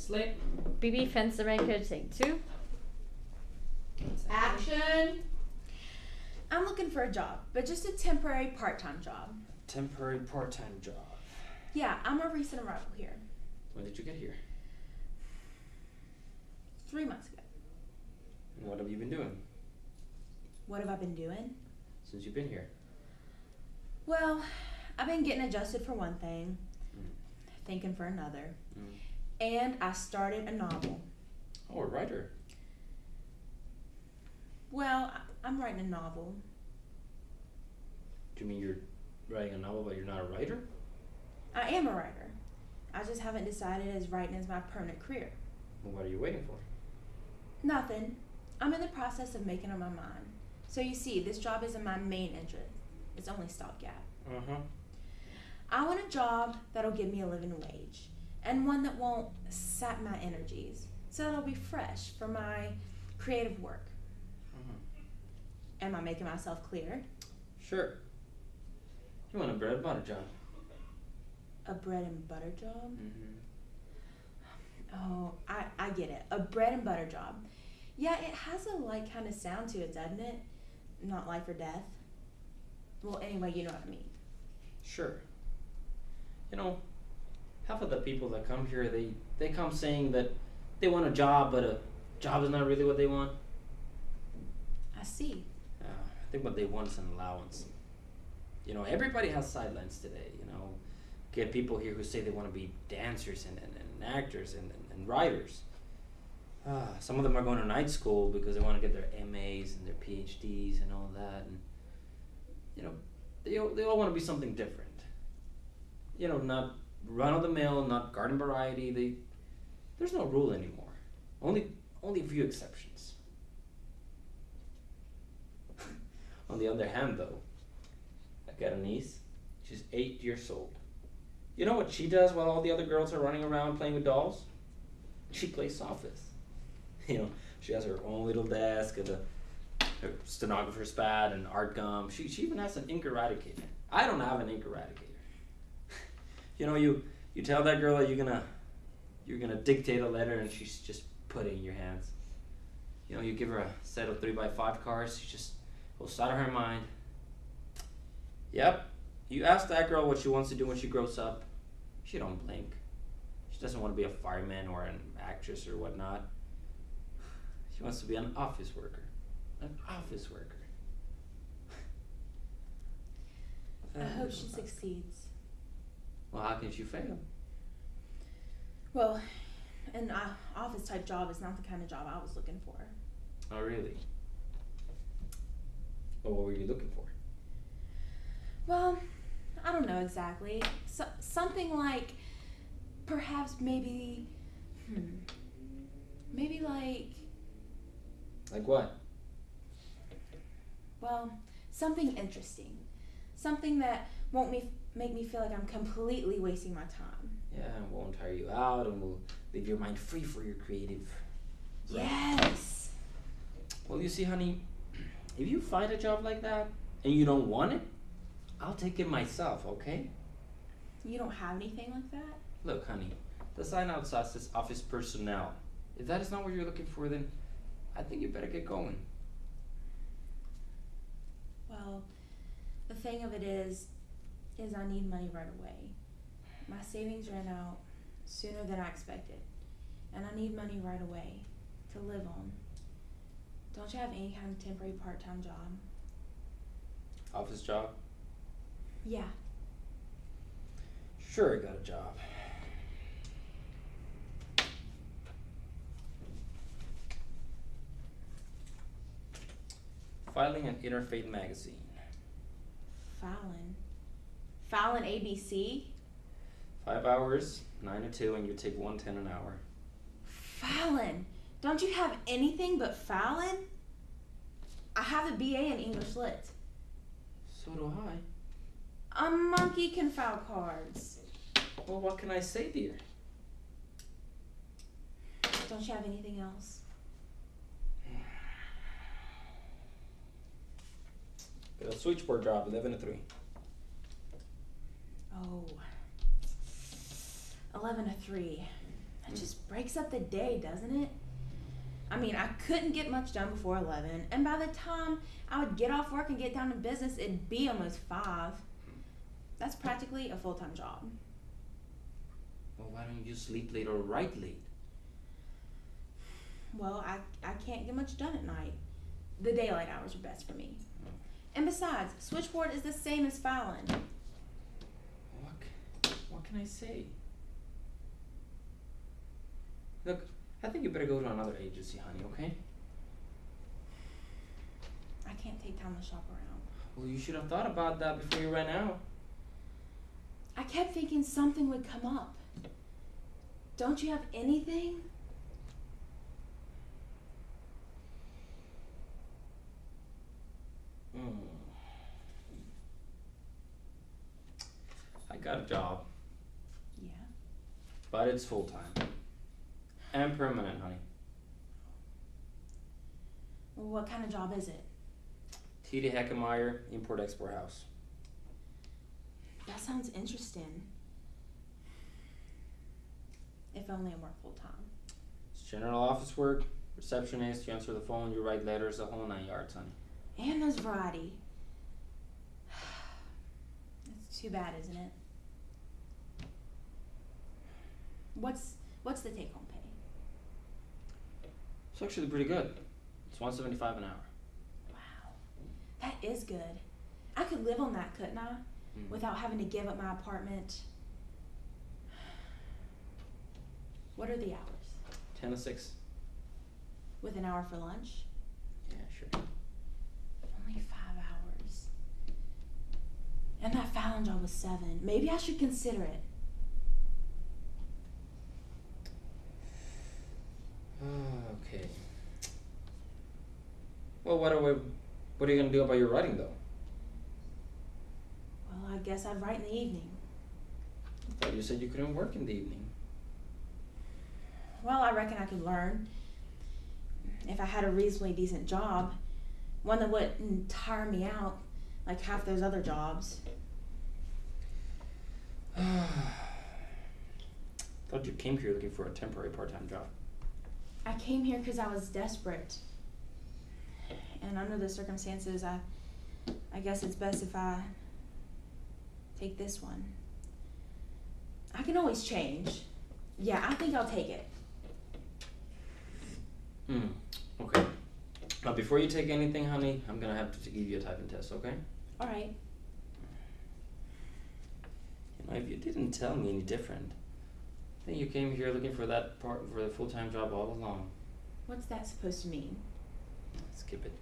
Slate. BeeBee Fenstermaker, take 2. Action! I'm looking for a job, but just a temporary part-time job. Temporary part-time job. Yeah, I'm a recent arrival here. When did you get here? 3 months ago. And what have you been doing? What have I been doing? Since you've been here? Well, I've been getting adjusted for one thing, thinking for another, and I started a novel. Oh, a writer. Well, I'm writing a novel. Do you mean you're writing a novel but you're not a writer? I am a writer. I just haven't decided as writing is my permanent career. Well, what are you waiting for? Nothing. I'm in the process of making up my mind. So you see, this job isn't my main interest. It's only stopgap. I want a job that'll give me a living wage, and one that won't sap my energies, so that'll be fresh for my creative work. Am I making myself clear? Sure. You want a bread and butter job. A bread and butter job? Oh, I get it. A bread and butter job. Yeah, it has a like kind of sound to it, doesn't it? Not life or death. Well, anyway, you know what I mean. Sure. You know, half of the people that come here, they come saying that they want a job, but a job is not really what they want. I see. I think what they want is an allowance. You know, everybody has sidelines today, you know. Get people here who say they want to be dancers and actors and writers. Some of them are going to night school because they want to get their MAs and their PhDs and all that. And, you know, they all want to be something different. You know, not run-of-the-mill, not garden variety. There's no rule anymore. Only a few exceptions. On the other hand, though, I got a niece. She's 8 years old. You know what she does while all the other girls are running around playing with dolls? She plays Office. You know, she has her own little desk and her stenographer's pad and art gum. She even has an ink eradicator. I don't have an ink eradicator. You know, you tell that girl that you're gonna dictate a letter and she's just put it in your hands. You know, you give her a set of 3x5 cards, she just goes out of her mind. Yep. You ask that girl what she wants to do when she grows up, she don't blink. She doesn't want to be a fireman or an actress or whatnot. She wants to be an office worker. An office worker. I hope she succeeds. Well, how can she fail? Well, an office type job is not the kind of job I was looking for. Oh, really? Well, what were you looking for? Well, I don't know exactly. Something like, perhaps maybe like... Like what? Well, something interesting. Something that won't make me feel like I'm completely wasting my time. Yeah, and won't tire you out and will leave your mind free for your creative... Yes! Well, you see, honey, if you find a job like that and you don't want it, I'll take it myself, okay? You don't have anything like that? Look, honey, the sign outside says office personnel. If that is not what you're looking for, then I think you better get going. Well, the thing of it is I need money right away. My savings ran out sooner than I expected, and I need money right away to live on. Don't you have any kind of temporary part-time job? Office job? Yeah. Sure, I got a job. Filing an Interfaith magazine. Fallon ABC? 5 hours, 9 to 2, and you take $1.10 an hour. Fallon? Don't you have anything but Fallon? I have a BA in English Lit. So do I. A monkey can file cards. Well, what can I say, dear? Don't you have anything else? Got a switchboard job, 11 to 3. Oh. 11 to 3. That just breaks up the day, doesn't it? I mean, I couldn't get much done before 11, and by the time I would get off work and get down to business, it'd be almost 5. That's practically a full-time job. Well, why don't you sleep late or write late? Well, I can't get much done at night. The daylight hours are best for me. And besides, switchboard is the same as filing. What can I say? Look, I think you better go to another agency, honey, okay? I can't take time to shop around. Well, you should have thought about that before you ran out. I kept thinking something would come up. Don't you have anything? I got a job. Yeah. But it's full-time. And permanent, honey. Well, what kind of job is it? T.D. Heckemeyer, Import-Export House. That sounds interesting. If only I work full-time. It's general office work, receptionist, you answer the phone, you write letters, the whole 9 yards, honey. And there's variety. It's too bad, isn't it? What's the take-home pay? It's actually pretty good. It's $175 an hour. Wow, that is good. I could live on that, couldn't I? Without having to give up my apartment. What are the hours? 10 to 6. With an hour for lunch? Yeah, sure. Only 5 hours. And that filing job was 7. Maybe I should consider it. Okay. Well, what are you gonna do about your writing, though? Well, I guess I'd write in the evening. I thought you said you couldn't work in the evening. Well, I reckon I could learn. If I had a reasonably decent job. One that wouldn't tire me out like half those other jobs. Thought you came here looking for a temporary part-time job. I came here because I was desperate. And under the circumstances, I guess it's best if I take this one. I can always change. Yeah, I think I'll take it. Okay. Now, before you take anything, honey, I'm gonna have to give you a typing test, okay? All right. You know, if you didn't tell me any different, I think you came here looking for that part for the full-time job all along. What's that supposed to mean? Skip it.